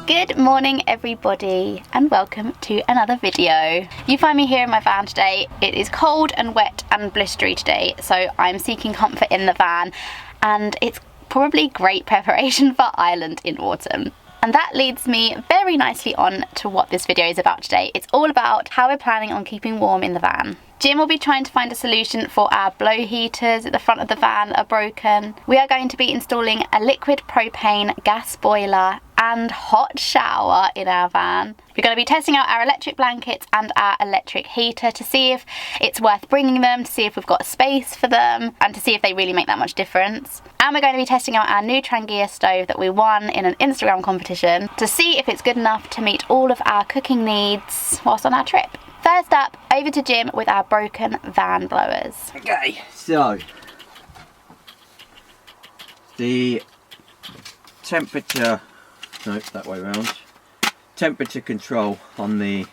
Good morning everybody and welcome to another video. You find me here in my van today. It is cold and wet and blistery today, so I'm seeking comfort in the van, and it's probably great preparation for Ireland in autumn. And that leads me very nicely on to what this video is about today. It's all about how we're planning on keeping warm in the van. Jim will be trying to find a solution for our blow heaters at the front of the van that are broken. We are going to be installing a liquid propane gas boiler and hot shower in our van. We're going to be testing out our electric blankets and our electric heater to see if it's worth bringing them, to see if we've got space for them, and to see if they really make that much difference. And we're going to be testing out our new Trangia stove that we won in an Instagram competition to see if it's good enough to meet all of our cooking needs whilst on our trip. First up, over to Jim with our broken van blowers. Okay, so the temperature, no, that way around. Temperature control on these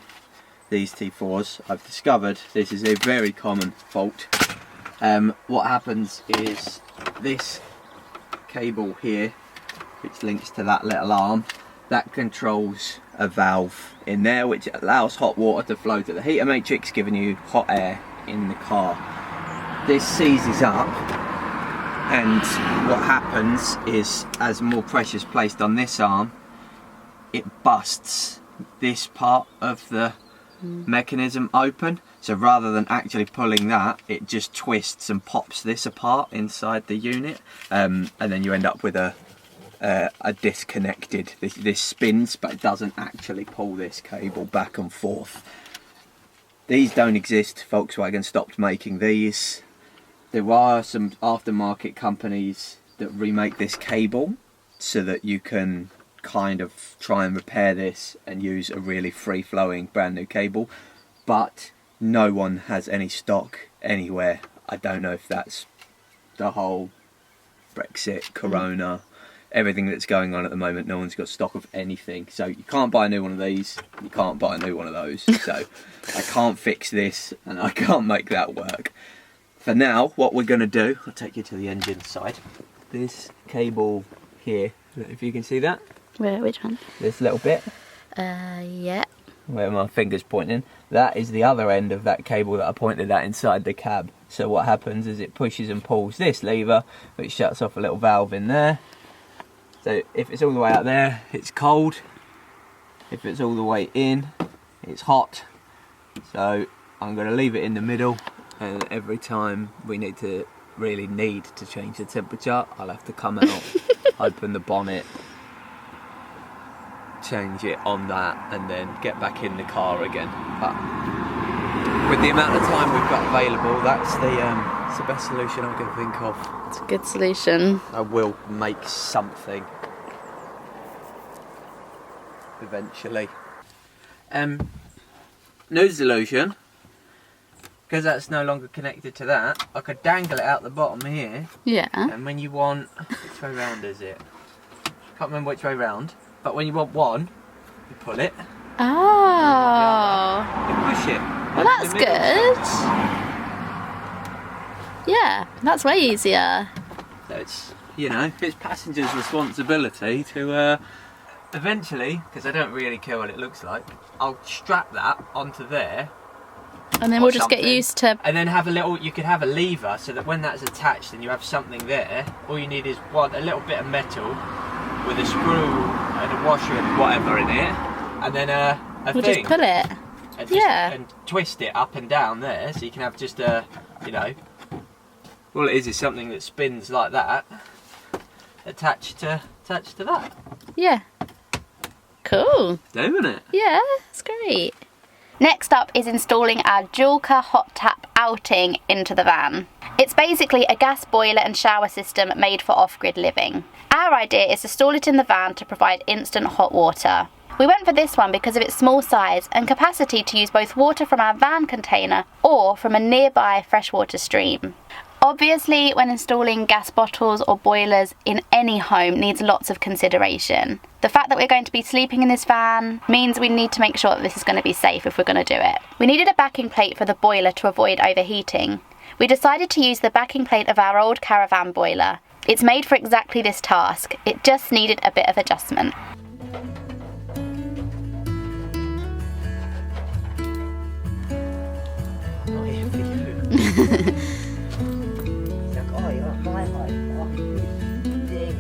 T4s, I've discovered this is a very common fault. What happens is this cable here, which links to that little arm, that controls a valve in there which allows hot water to flow to the heater matrix, giving you hot air in the car. This seizes up, and what happens is, as more pressure is placed on this arm, it busts this part of the mechanism open. So rather than actually pulling that, it just twists and pops this apart inside the unit, and then you end up with a disconnected, this spins but it doesn't actually pull this cable back and forth. These don't exist. Volkswagen stopped making these. There are some aftermarket companies that remake this cable so that you can kind of try and repair this and use a really free-flowing brand new cable, but no one has any stock anywhere. I don't know if that's the whole Brexit, Corona, everything that's going on at the moment. No one's got stock of anything, so you can't buy a new one of these, you can't buy a new one of those. So I can't fix this and I can't make that work. For now, what we're going to do, I'll take you to the engine side. This cable here, if you can see that. Where, which one? This little bit. Yeah. Where my finger's pointing. That is the other end of that cable that I pointed at inside the cab. So what happens is it pushes and pulls this lever, which shuts off a little valve in there. So if it's all the way out there, it's cold. If it's all the way in, it's hot. So I'm going to leave it in the middle, and every time we really need to change the temperature, I'll have to come out, open the bonnet, change it on that, and then get back in the car again. But with the amount of time we've got available, that's the best solution I can think of. It's a good solution. I will make something eventually. New solution, because that's no longer connected to that, I could dangle it out the bottom here. Yeah. And when you want, which way round is it? Can't remember which way round, but when you want one, you pull it. Oh. You push it. Well, that's good. Yeah, that's way easier. So it's, you know, it's passengers' responsibility to eventually, because I don't really care what it looks like, I'll strap that onto there. And then we'll just get used to... And then have a little, you could have a lever so that when that's attached and you have something there, all you need is a little bit of metal with a screw and a washer and whatever in it, and then we'll just pull it. And and twist it up and down there, so you can have just a, you know, all it is something that spins like that, attached to that. Yeah. Cool. Doing it? Yeah, that's great. Next up is installing our Julka hot tap outing into the van. It's basically a gas boiler and shower system made for off-grid living. Our idea is to install it in the van to provide instant hot water. We went for this one because of its small size and capacity to use both water from our van container or from a nearby freshwater stream. Obviously, when installing gas bottles or boilers in any home needs lots of consideration. The fact that we're going to be sleeping in this van means we need to make sure that this is going to be safe if we're going to do it. We needed a backing plate for the boiler to avoid overheating. We decided to use the backing plate of our old caravan boiler. It's made for exactly this task. It just needed a bit of adjustment. oh, you're at my height. Oh, ding.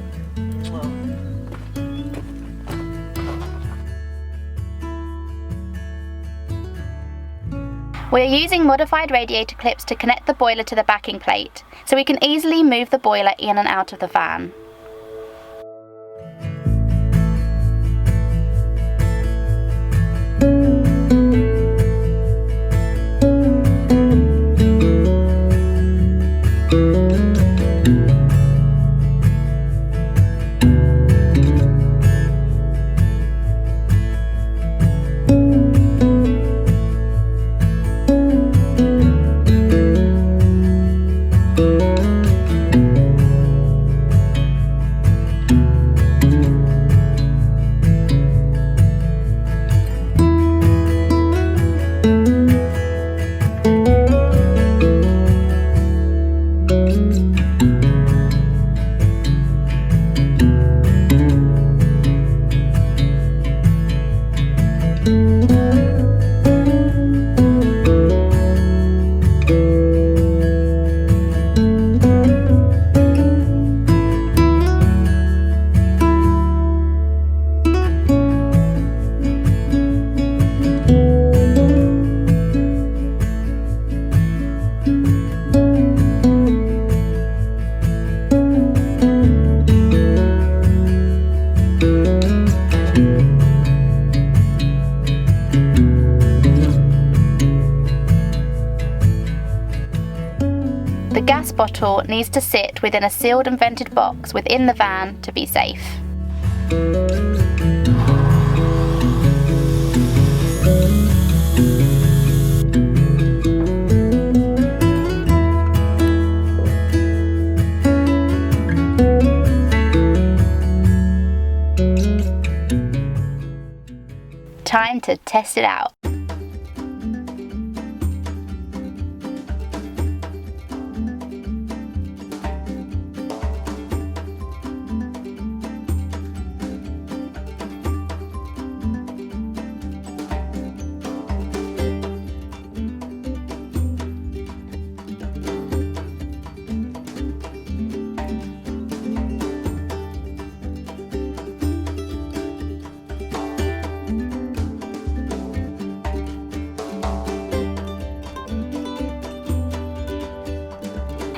We're using modified radiator clips to connect the boiler to the backing plate, so we can easily move the boiler in and out of the van. The gas bottle needs to sit within a sealed and vented box within the van to be safe. Time to test it out.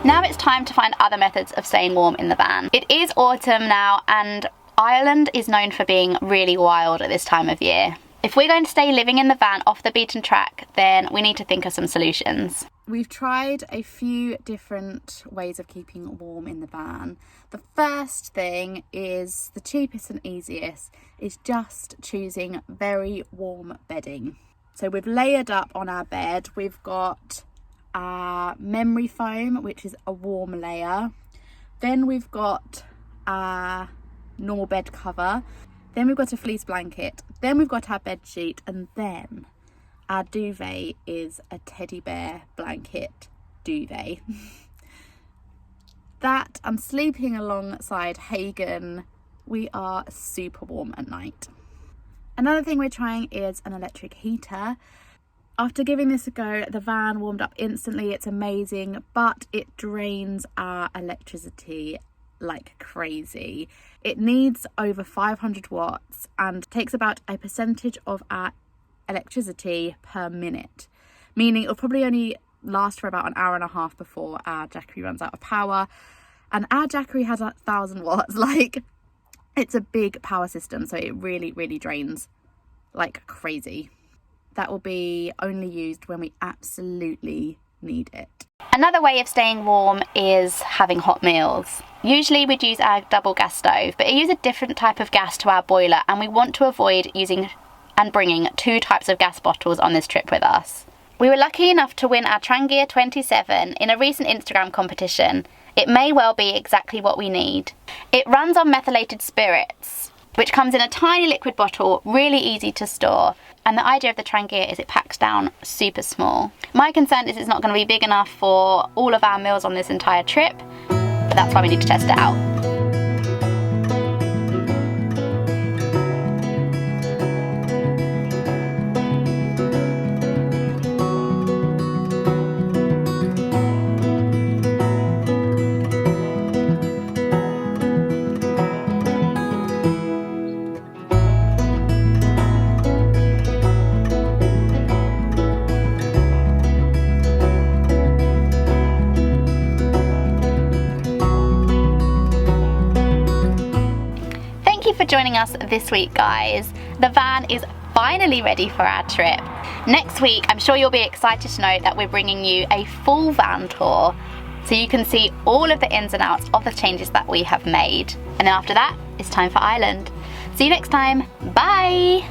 Now it's time to find other methods of staying warm in the van. It is autumn now and Ireland is known for being really wild at this time of year. If we're going to stay living in the van off the beaten track, then we need to think of some solutions. We've tried a few different ways of keeping warm in the van. The first thing is the cheapest and easiest is just choosing very warm bedding. So we've layered up on our bed. We've got our memory foam, which is a warm layer. Then we've got our normal bed cover. Then we've got a fleece blanket. Then we've got our bed sheet, and then our duvet is a teddy bear blanket duvet. That I'm sleeping alongside Hagen. We are super warm at night. Another thing we're trying is an electric heater. After giving this a go, the van warmed up instantly. It's amazing, but it drains our electricity like crazy. It needs over 500 watts and takes about a percentage of our electricity per minute, meaning it'll probably only last for about an hour and a half before our jackery runs out of power. And our jackery has 1,000 watts. Like, it's a big power system, so it really drains like crazy. That will be only used when we absolutely need it. Another way of staying warm is having hot meals. Usually we'd use our double gas stove, but it uses a different type of gas to our boiler, and we want to avoid using and bringing two types of gas bottles on this trip with us. We were lucky enough to win our Trangia 27 in a recent Instagram competition. It may well be exactly what we need. It runs on methylated spirits, which comes in a tiny liquid bottle, really easy to store. And the idea of the Trangia is it packs down super small. My concern is it's not going to be big enough for all of our meals on this entire trip, but that's why we need to test it out. for joining us this week, guys. The van is finally ready for our trip. Next week, I'm sure you'll be excited to know that we're bringing you a full van tour, so you can see all of the ins and outs of the changes that we have made. And then after that, it's time for Ireland. See you next time. Bye.